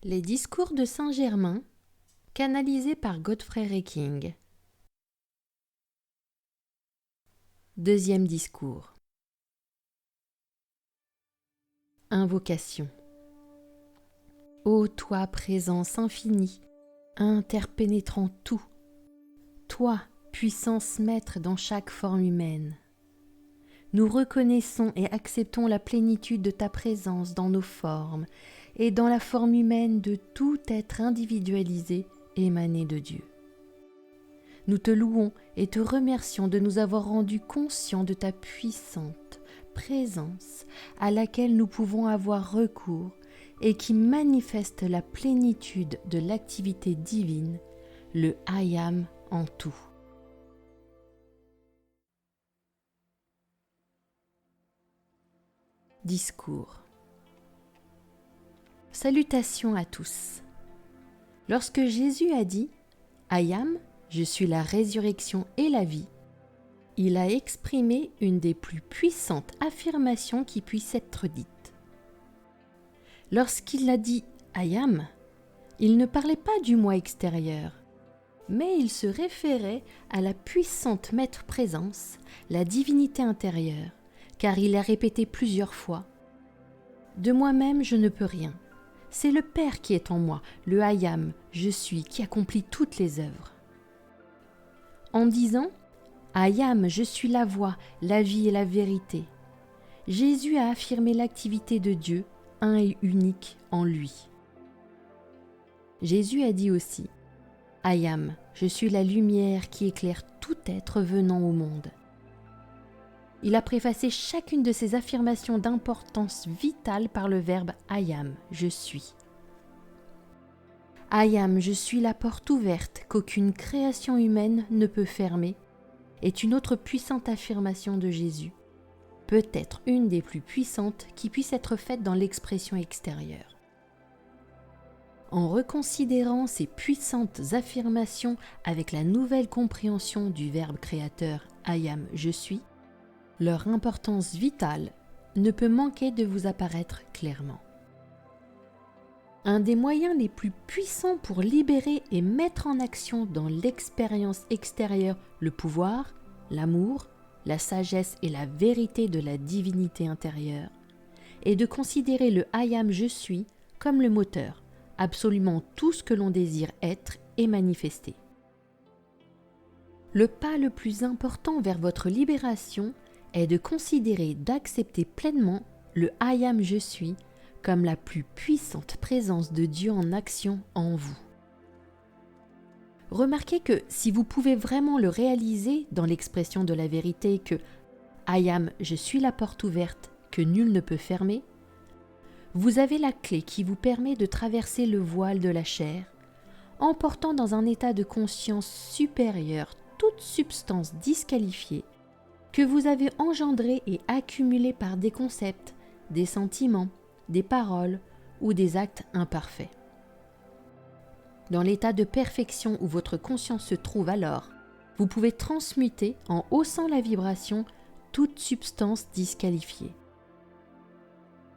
Les discours de Saint-Germain, canalisés par Godfrey Reiking. Deuxième discours. Invocation. Ô toi, présence infinie, interpénétrant tout, toi, puissance maître dans chaque forme humaine. Nous reconnaissons et acceptons la plénitude de ta présence dans nos formes et dans la forme humaine de tout être individualisé émané de Dieu. Nous te louons et te remercions de nous avoir rendus conscients de ta puissante présence à laquelle nous pouvons avoir recours et qui manifeste la plénitude de l'activité divine, le I Am en tout. Discours. Salutations à tous. Lorsque Jésus a dit « I am, je suis la résurrection et la vie », il a exprimé une des plus puissantes affirmations qui puisse être dite. Lorsqu'il a dit « I am », il ne parlait pas du moi extérieur, mais il se référait à la puissante maître présence, la divinité intérieure, car il a répété plusieurs fois « De moi-même je ne peux rien. C'est le Père qui est en moi, le I am, je suis, qui accomplit toutes les œuvres. » En disant « I am, je suis la voie, la vie et la vérité », Jésus a affirmé l'activité de Dieu, un et unique en lui. Jésus a dit aussi « I am, je suis la lumière qui éclaire tout être venant au monde ». Il a préfacé chacune de ces affirmations d'importance vitale par le verbe « I am », je suis. « I am, je suis la porte ouverte qu'aucune création humaine ne peut fermer » est une autre puissante affirmation de Jésus, peut-être une des plus puissantes qui puisse être faite dans l'expression extérieure. En reconsidérant ces puissantes affirmations avec la nouvelle compréhension du verbe créateur « I am, je suis », leur importance vitale ne peut manquer de vous apparaître clairement. Un des moyens les plus puissants pour libérer et mettre en action dans l'expérience extérieure le pouvoir, l'amour, la sagesse et la vérité de la divinité intérieure est de considérer le I am je suis comme le moteur, absolument tout ce que l'on désire être et manifester. Le pas le plus important vers votre libération est de considérer, d'accepter pleinement le I am je suis comme la plus puissante présence de Dieu en action en vous. Remarquez que si vous pouvez vraiment le réaliser dans l'expression de la vérité que I am, je suis la porte ouverte que nul ne peut fermer, vous avez la clé qui vous permet de traverser le voile de la chair, emportant dans un état de conscience supérieur toute substance disqualifiée que vous avez engendrée et accumulée par des concepts, des sentiments, des paroles ou des actes imparfaits. Dans l'état de perfection où votre conscience se trouve alors, vous pouvez transmuter en haussant la vibration toute substance disqualifiée.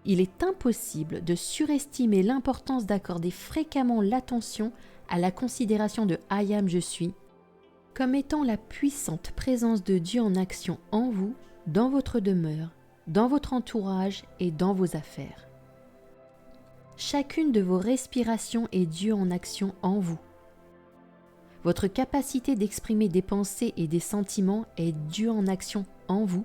Il est impossible de surestimer l'importance d'accorder fréquemment l'attention à la considération de I am je suis comme étant la puissante présence de Dieu en action en vous, dans votre demeure, dans votre entourage et dans vos affaires. Chacune de vos respirations est Dieu en action en vous. Votre capacité d'exprimer des pensées et des sentiments est Dieu en action en vous,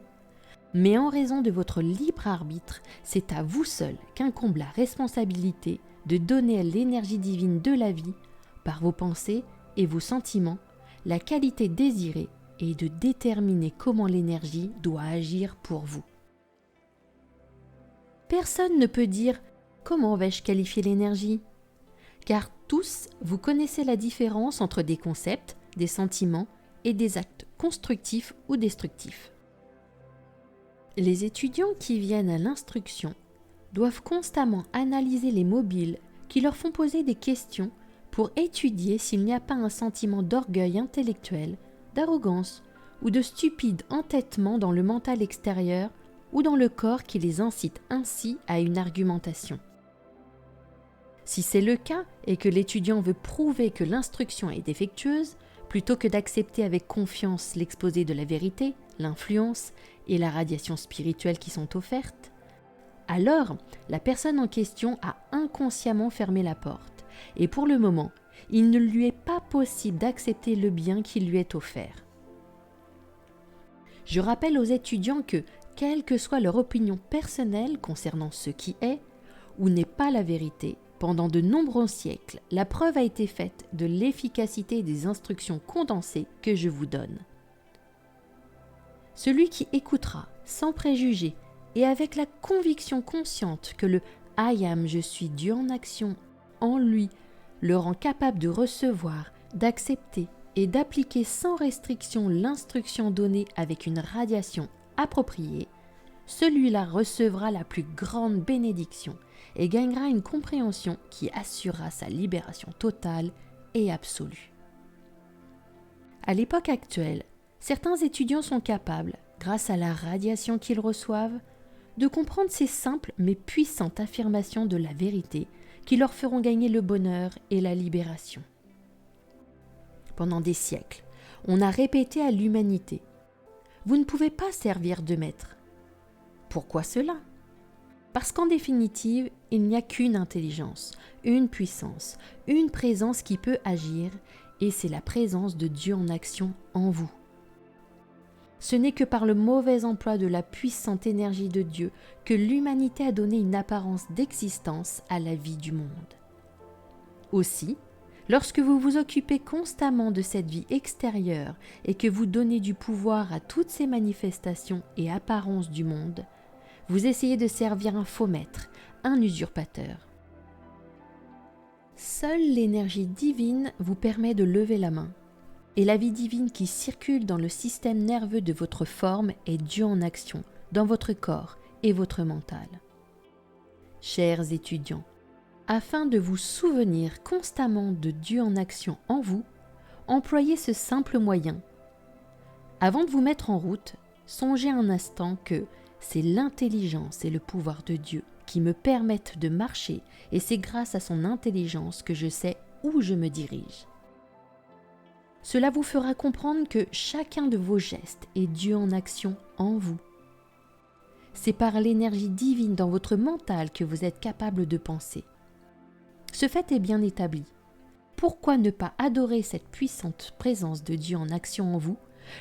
mais en raison de votre libre arbitre, c'est à vous seul qu'incombe la responsabilité de donner à l'énergie divine de la vie, par vos pensées et vos sentiments, la qualité désirée et de déterminer comment l'énergie doit agir pour vous. Personne ne peut dire « Comment vais-je qualifier l'énergie ?» car tous, vous connaissez la différence entre des concepts, des sentiments et des actes constructifs ou destructifs. Les étudiants qui viennent à l'instruction doivent constamment analyser les mobiles qui leur font poser des questions pour étudier s'il n'y a pas un sentiment d'orgueil intellectuel, d'arrogance ou de stupide entêtement dans le mental extérieur ou dans le corps qui les incite ainsi à une argumentation. Si c'est le cas et que l'étudiant veut prouver que l'instruction est défectueuse, plutôt que d'accepter avec confiance l'exposé de la vérité, l'influence et la radiation spirituelle qui sont offertes, alors la personne en question a inconsciemment fermé la porte et pour le moment, il ne lui est pas possible d'accepter le bien qui lui est offert. Je rappelle aux étudiants que, quelle que soit leur opinion personnelle concernant ce qui est ou n'est pas la vérité, pendant de nombreux siècles, la preuve a été faite de l'efficacité des instructions condensées que je vous donne. Celui qui écoutera sans préjugés et avec la conviction consciente que le « I am, je suis Dieu en action » en lui le rend capable de recevoir, d'accepter et d'appliquer sans restriction l'instruction donnée avec une radiation appropriée, celui-là recevra la plus grande bénédiction et gagnera une compréhension qui assurera sa libération totale et absolue. À l'époque actuelle, certains étudiants sont capables, grâce à la radiation qu'ils reçoivent, de comprendre ces simples mais puissantes affirmations de la vérité qui leur feront gagner le bonheur et la libération. Pendant des siècles, on a répété à l'humanité « Vous ne pouvez pas servir de maître ». Pourquoi cela ? Parce qu'en définitive, il n'y a qu'une intelligence, une puissance, une présence qui peut agir, et c'est la présence de Dieu en action en vous. Ce n'est que par le mauvais emploi de la puissante énergie de Dieu que l'humanité a donné une apparence d'existence à la vie du monde. Aussi, lorsque vous vous occupez constamment de cette vie extérieure et que vous donnez du pouvoir à toutes ces manifestations et apparences du monde, vous essayez de servir un faux maître, un usurpateur. Seule l'énergie divine vous permet de lever la main, et la vie divine qui circule dans le système nerveux de votre forme est Dieu en action, dans votre corps et votre mental. Chers étudiants, afin de vous souvenir constamment de Dieu en action en vous, employez ce simple moyen. Avant de vous mettre en route, songez un instant que c'est l'intelligence et le pouvoir de Dieu qui me permettent de marcher et c'est grâce à son intelligence que je sais où je me dirige. Cela vous fera comprendre que chacun de vos gestes est Dieu en action en vous. C'est par l'énergie divine dans votre mental que vous êtes capable de penser. Ce fait est bien établi. Pourquoi ne pas adorer cette puissante présence de Dieu en action en vous,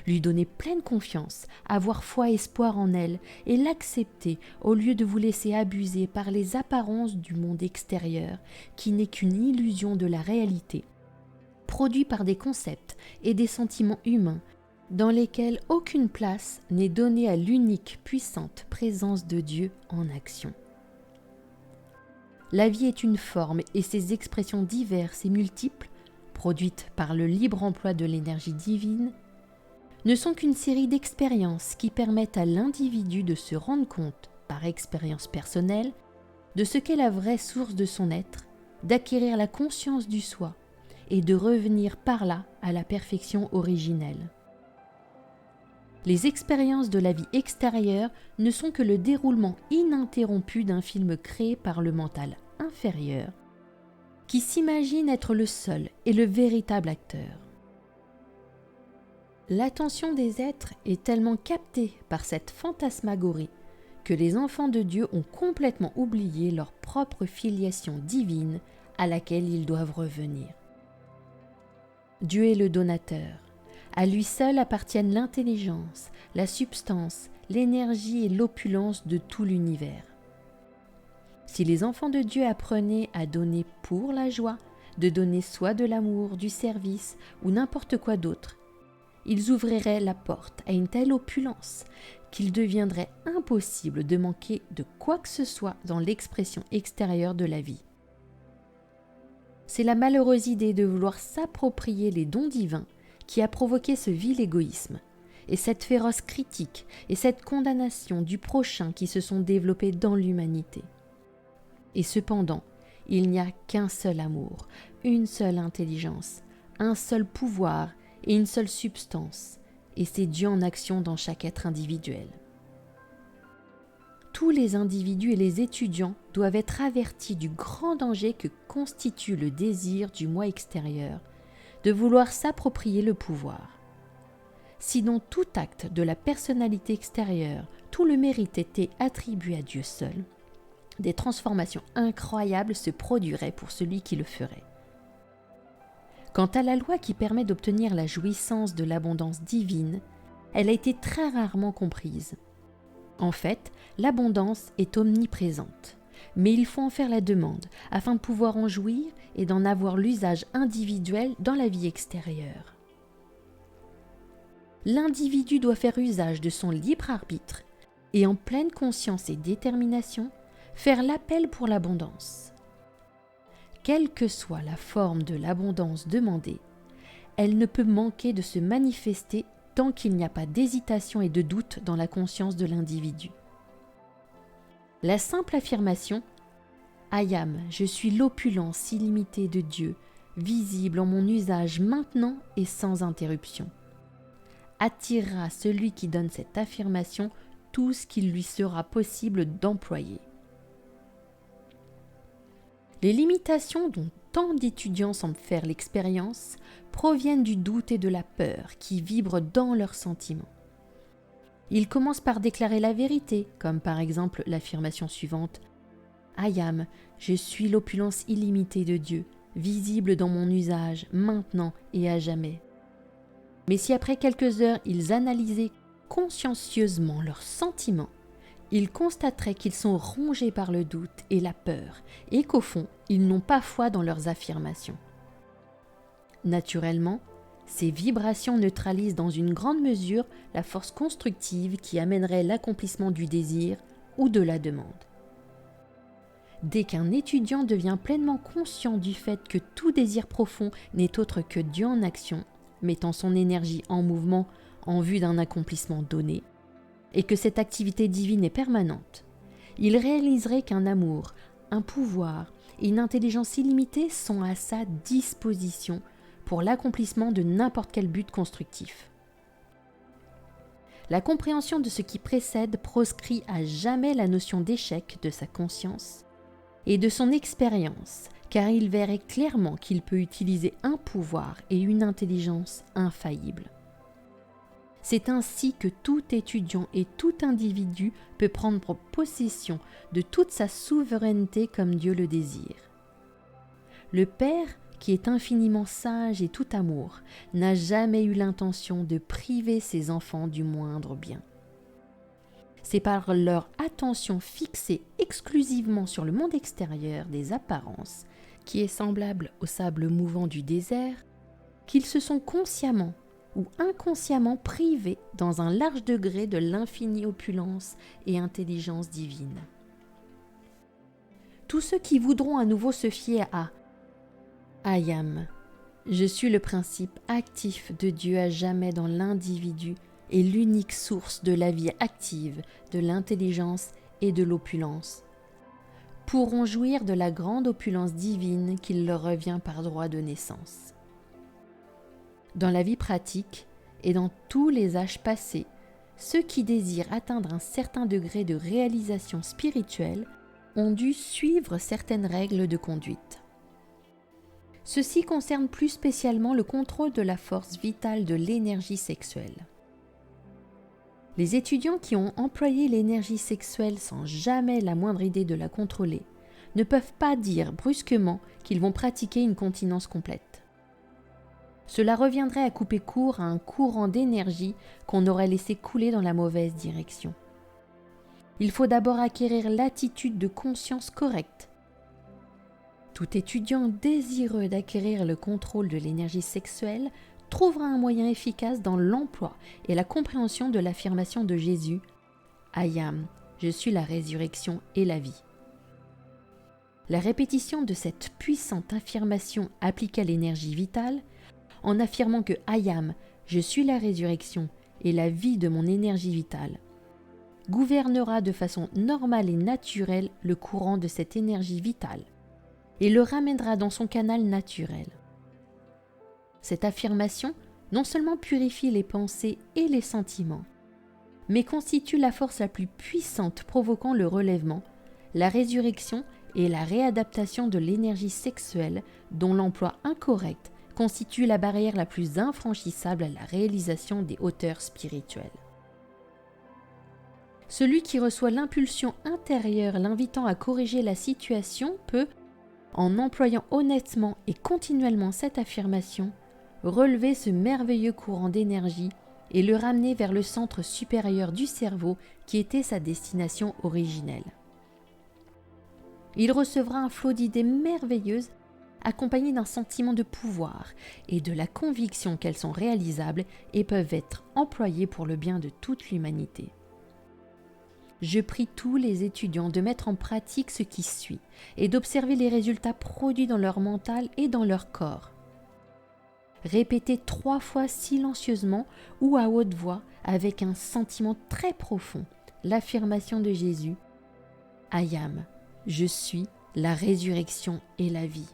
lui donner pleine confiance, avoir foi et espoir en elle et l'accepter au lieu de vous laisser abuser par les apparences du monde extérieur qui n'est qu'une illusion de la réalité, produit par des concepts et des sentiments humains dans lesquels aucune place n'est donnée à l'unique puissante présence de Dieu en action. La vie est une forme et ses expressions diverses et multiples, produites par le libre emploi de l'énergie divine, ne sont qu'une série d'expériences qui permettent à l'individu de se rendre compte, par expérience personnelle, de ce qu'est la vraie source de son être, d'acquérir la conscience du soi et de revenir par là à la perfection originelle. Les expériences de la vie extérieure ne sont que le déroulement ininterrompu d'un film créé par le mental inférieur, qui s'imagine être le seul et le véritable acteur. L'attention des êtres est tellement captée par cette fantasmagorie que les enfants de Dieu ont complètement oublié leur propre filiation divine à laquelle ils doivent revenir. Dieu est le donateur. À lui seul appartiennent l'intelligence, la substance, l'énergie et l'opulence de tout l'univers. Si les enfants de Dieu apprenaient à donner pour la joie, de donner soit de l'amour, du service ou n'importe quoi d'autre, ils ouvriraient la porte à une telle opulence qu'il deviendrait impossible de manquer de quoi que ce soit dans l'expression extérieure de la vie. C'est la malheureuse idée de vouloir s'approprier les dons divins qui a provoqué ce vil égoïsme, et cette féroce critique et cette condamnation du prochain qui se sont développées dans l'humanité. Et cependant, il n'y a qu'un seul amour, une seule intelligence, un seul pouvoir et une seule substance, et c'est Dieu en action dans chaque être individuel. tous les individus et les étudiants doivent être avertis du grand danger que constitue le désir du moi extérieur, de vouloir s'approprier le pouvoir. Si dans tout acte de la personnalité extérieure, tout le mérite était attribué à Dieu seul, des transformations incroyables se produiraient pour celui qui le ferait. Quant à la loi qui permet d'obtenir la jouissance de l'abondance divine, elle a été très rarement comprise. En fait, l'abondance est omniprésente, mais il faut en faire la demande afin de pouvoir en jouir et d'en avoir l'usage individuel dans la vie extérieure. L'individu doit faire usage de son libre arbitre et en pleine conscience et détermination, faire l'appel pour l'abondance. Quelle que soit la forme de l'abondance demandée, elle ne peut manquer de se manifester tant qu'il n'y a pas d'hésitation et de doute dans la conscience de l'individu. La simple affirmation « Ayam, je suis l'opulence illimitée de Dieu, visible en mon usage maintenant et sans interruption » attirera celui qui donne cette affirmation tout ce qu'il lui sera possible d'employer. Les limitations dont tant d'étudiants semblent faire l'expérience proviennent du doute et de la peur qui vibrent dans leurs sentiments. Ils commencent par déclarer la vérité, comme par exemple l'affirmation suivante « Ayam, je suis l'opulence illimitée de Dieu, visible dans mon usage, maintenant et à jamais. » Mais si après quelques heures ils analysaient consciencieusement leurs sentiments, ils constateraient qu'ils sont rongés par le doute et la peur et qu'au fond, ils n'ont pas foi dans leurs affirmations. Naturellement, ces vibrations neutralisent dans une grande mesure la force constructive qui amènerait l'accomplissement du désir ou de la demande. Dès qu'un étudiant devient pleinement conscient du fait que tout désir profond n'est autre que Dieu en action, mettant son énergie en mouvement en vue d'un accomplissement donné, et que cette activité divine est permanente, il réaliserait qu'un amour, un pouvoir et une intelligence illimitée sont à sa disposition pour l'accomplissement de n'importe quel but constructif. La compréhension de ce qui précède proscrit à jamais la notion d'échec de sa conscience et de son expérience, car il verrait clairement qu'il peut utiliser un pouvoir et une intelligence infaillibles. C'est ainsi que tout étudiant et tout individu peut prendre possession de toute sa souveraineté comme Dieu le désire. Le Père, qui est infiniment sage et tout amour, n'a jamais eu l'intention de priver ses enfants du moindre bien. C'est par leur attention fixée exclusivement sur le monde extérieur des apparences, qui est semblable au sable mouvant du désert, qu'ils se sont consciemment ou inconsciemment privés dans un large degré de l'infinie opulence et intelligence divine. Tous ceux qui voudront à nouveau se fier à « Ayam, je suis le principe actif de Dieu à jamais dans l'individu et l'unique source de la vie active, de l'intelligence et de l'opulence », pourront jouir de la grande opulence divine qu'il leur revient par droit de naissance. Dans la vie pratique et dans tous les âges passés, ceux qui désirent atteindre un certain degré de réalisation spirituelle ont dû suivre certaines règles de conduite. Ceci concerne plus spécialement le contrôle de la force vitale de l'énergie sexuelle. Les étudiants qui ont employé l'énergie sexuelle sans jamais la moindre idée de la contrôler ne peuvent pas dire brusquement qu'ils vont pratiquer une continence complète. Cela reviendrait à couper court à un courant d'énergie qu'on aurait laissé couler dans la mauvaise direction. Il faut d'abord acquérir l'attitude de conscience correcte. Tout étudiant désireux d'acquérir le contrôle de l'énergie sexuelle trouvera un moyen efficace dans l'emploi et la compréhension de l'affirmation de Jésus « Ayam, je suis la résurrection et la vie ». La répétition de cette puissante affirmation appliquée à l'énergie vitale, en affirmant que « Ayam, je suis la résurrection et la vie de mon énergie vitale », gouvernera de façon normale et naturelle le courant de cette énergie vitale et le ramènera dans son canal naturel. Cette affirmation non seulement purifie les pensées et les sentiments, mais constitue la force la plus puissante provoquant le relèvement, la résurrection et la réadaptation de l'énergie sexuelle dont l'emploi incorrect constitue la barrière la plus infranchissable à la réalisation des hauteurs spirituelles. Celui qui reçoit l'impulsion intérieure l'invitant à corriger la situation peut, en employant honnêtement et continuellement cette affirmation, relever ce merveilleux courant d'énergie et le ramener vers le centre supérieur du cerveau qui était sa destination originelle. Il recevra un flot d'idées merveilleuses accompagné d'un sentiment de pouvoir et de la conviction qu'elles sont réalisables et peuvent être employées pour le bien de toute l'humanité. Je prie tous les étudiants de mettre en pratique ce qui suit et d'observer les résultats produits dans leur mental et dans leur corps. Répétez 3 fois silencieusement ou à haute voix avec un sentiment très profond l'affirmation de Jésus « I am, je suis la résurrection et la vie ».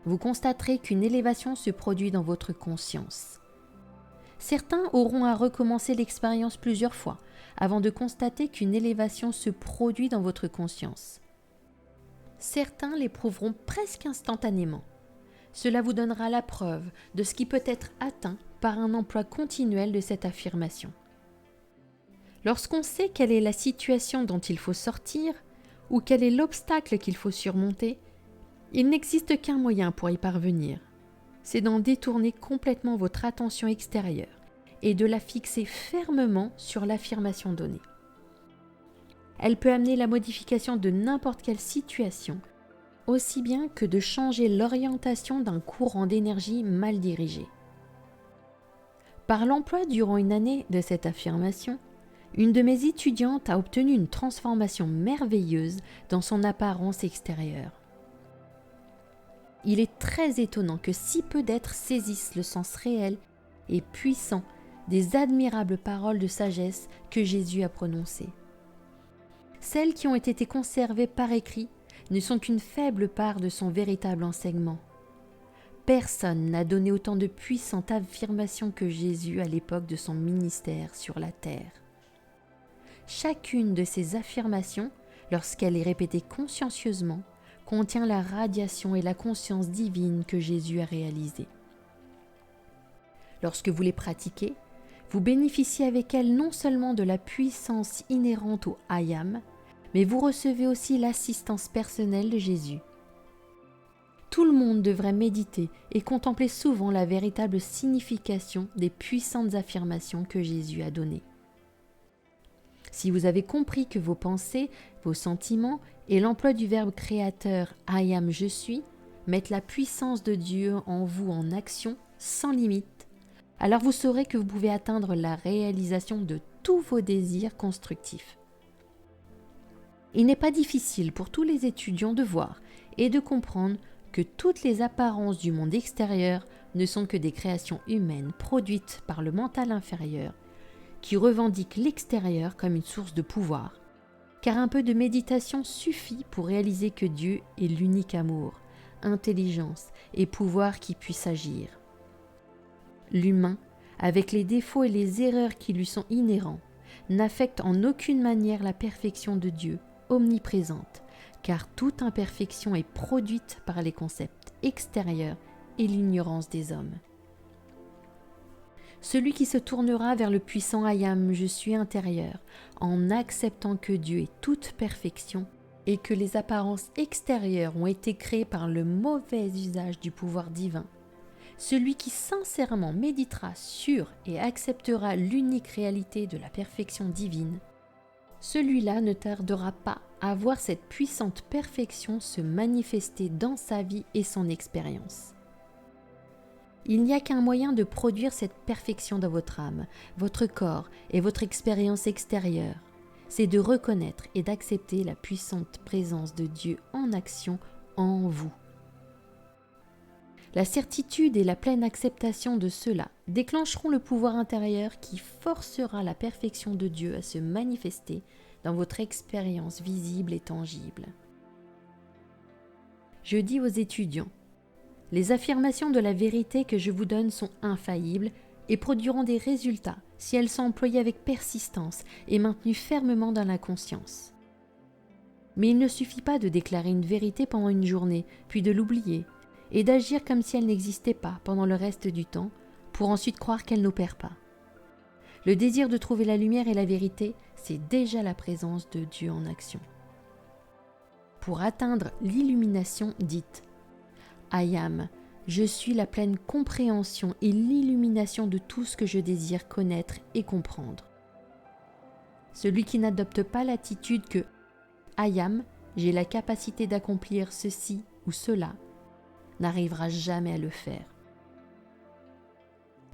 Vous constaterez qu'une élévation se produit dans votre conscience. Certains auront à recommencer l'expérience plusieurs fois avant de constater qu'une élévation se produit dans votre conscience. Certains l'éprouveront presque instantanément. Cela vous donnera la preuve de ce qui peut être atteint par un emploi continuel de cette affirmation. Lorsqu'on sait quelle est la situation dont il faut sortir ou quel est l'obstacle qu'il faut surmonter, il n'existe qu'un moyen pour y parvenir. C'est d'en détourner complètement votre attention extérieure et de la fixer fermement sur l'affirmation donnée. Elle peut amener la modification de n'importe quelle situation, aussi bien que de changer l'orientation d'un courant d'énergie mal dirigé. Par l'emploi durant une année de cette affirmation, une de mes étudiantes a obtenu une transformation merveilleuse dans son apparence extérieure. Il est très étonnant que si peu d'êtres saisissent le sens réel et puissant des admirables paroles de sagesse que Jésus a prononcées. Celles qui ont été conservées par écrit ne sont qu'une faible part de son véritable enseignement. Personne n'a donné autant de puissantes affirmations que Jésus à l'époque de son ministère sur la terre. Chacune de ces affirmations, lorsqu'elle est répétée consciencieusement, contient la radiation et la conscience divine que Jésus a réalisée. Lorsque vous les pratiquez, vous bénéficiez avec elles non seulement de la puissance inhérente au I am, mais vous recevez aussi l'assistance personnelle de Jésus. Tout le monde devrait méditer et contempler souvent la véritable signification des puissantes affirmations que Jésus a données. Si vous avez compris que vos pensées, vos sentiments et l'emploi du verbe créateur « I am, je suis » mettent la puissance de Dieu en vous en action sans limite, alors vous saurez que vous pouvez atteindre la réalisation de tous vos désirs constructifs. Il n'est pas difficile pour tous les étudiants de voir et de comprendre que toutes les apparences du monde extérieur ne sont que des créations humaines produites par le mental inférieur qui revendique l'extérieur comme une source de pouvoir, car un peu de méditation suffit pour réaliser que Dieu est l'unique amour, intelligence et pouvoir qui puisse agir. L'humain, avec les défauts et les erreurs qui lui sont inhérents, n'affecte en aucune manière la perfection de Dieu, omniprésente, car toute imperfection est produite par les concepts extérieurs et l'ignorance des hommes. Celui qui se tournera vers le puissant I am, je suis intérieur, en acceptant que Dieu est toute perfection et que les apparences extérieures ont été créées par le mauvais usage du pouvoir divin, celui qui sincèrement méditera sur et acceptera l'unique réalité de la perfection divine, celui-là ne tardera pas à voir cette puissante perfection se manifester dans sa vie et son expérience. Il n'y a qu'un moyen de produire cette perfection dans votre âme, votre corps et votre expérience extérieure. C'est de reconnaître et d'accepter la puissante présence de Dieu en action en vous. La certitude et la pleine acceptation de cela déclencheront le pouvoir intérieur qui forcera la perfection de Dieu à se manifester dans votre expérience visible et tangible. Je dis aux étudiants, les affirmations de la vérité que je vous donne sont infaillibles et produiront des résultats si elles sont employées avec persistance et maintenues fermement dans la conscience. Mais il ne suffit pas de déclarer une vérité pendant une journée, puis de l'oublier, et d'agir comme si elle n'existait pas pendant le reste du temps, pour ensuite croire qu'elle n'opère pas. Le désir de trouver la lumière et la vérité, c'est déjà la présence de Dieu en action. Pour atteindre l'illumination dite « I am », je suis la pleine compréhension et l'illumination de tout ce que je désire connaître et comprendre. Celui qui n'adopte pas l'attitude que « I am », j'ai la capacité d'accomplir ceci ou cela, n'arrivera jamais à le faire.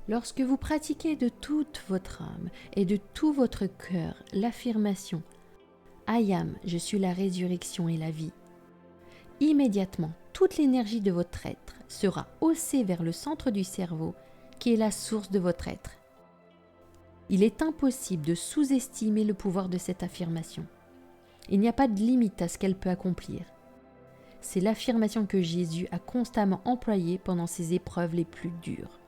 Lorsque vous pratiquez de toute votre âme et de tout votre cœur l'affirmation « I am, je suis la résurrection et la vie », immédiatement, toute l'énergie de votre être sera haussée vers le centre du cerveau qui est la source de votre être. Il est impossible de sous-estimer le pouvoir de cette affirmation. Il n'y a pas de limite à ce qu'elle peut accomplir. C'est l'affirmation que Jésus a constamment employée pendant ses épreuves les plus dures.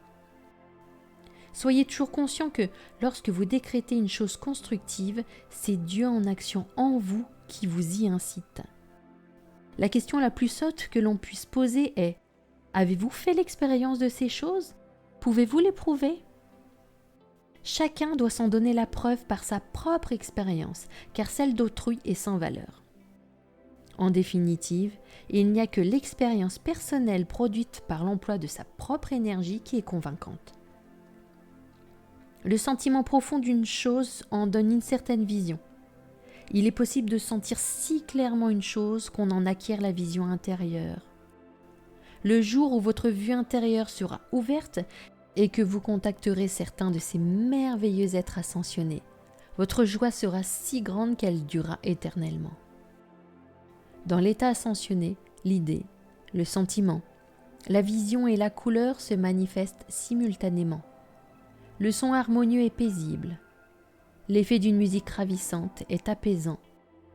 Soyez toujours conscient que lorsque vous décrétez une chose constructive, c'est Dieu en action en vous qui vous y incite. La question la plus sotte que l'on puisse poser est « Avez-vous fait l'expérience de ces choses ? Pouvez-vous les prouver ?» Chacun doit s'en donner la preuve par sa propre expérience, car celle d'autrui est sans valeur. En définitive, il n'y a que l'expérience personnelle produite par l'emploi de sa propre énergie qui est convaincante. Le sentiment profond d'une chose en donne une certaine vision. Il est possible de sentir si clairement une chose qu'on en acquiert la vision intérieure. Le jour où votre vue intérieure sera ouverte et que vous contacterez certains de ces merveilleux êtres ascensionnés, votre joie sera si grande qu'elle durera éternellement. Dans l'état ascensionné, l'idée, le sentiment, la vision et la couleur se manifestent simultanément. Le son harmonieux est paisible. L'effet d'une musique ravissante est apaisant,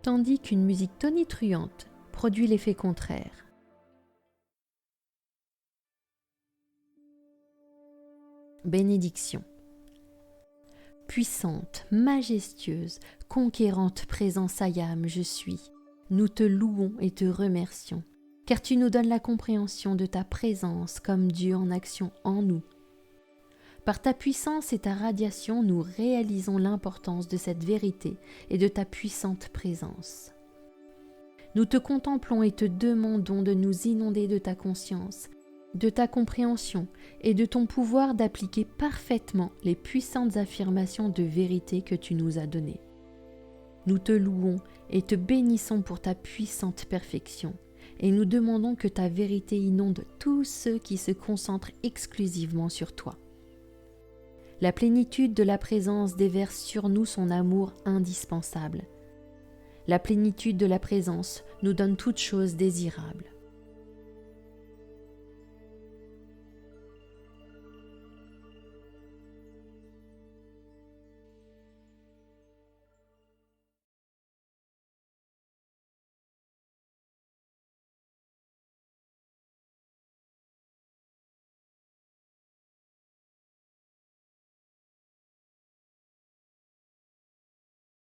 tandis qu'une musique tonitruante produit l'effet contraire. Bénédiction. Puissante, majestueuse, conquérante présence I am, je suis. Nous te louons et te remercions, car tu nous donnes la compréhension de ta présence comme Dieu en action en nous. Par ta puissance et ta radiation, nous réalisons l'importance de cette vérité et de ta puissante présence. Nous te contemplons et te demandons de nous inonder de ta conscience, de ta compréhension et de ton pouvoir d'appliquer parfaitement les puissantes affirmations de vérité que tu nous as données. Nous te louons et te bénissons pour ta puissante perfection, et nous demandons que ta vérité inonde tous ceux qui se concentrent exclusivement sur toi. La plénitude de la présence déverse sur nous son amour indispensable. La plénitude de la présence nous donne toutes choses désirables.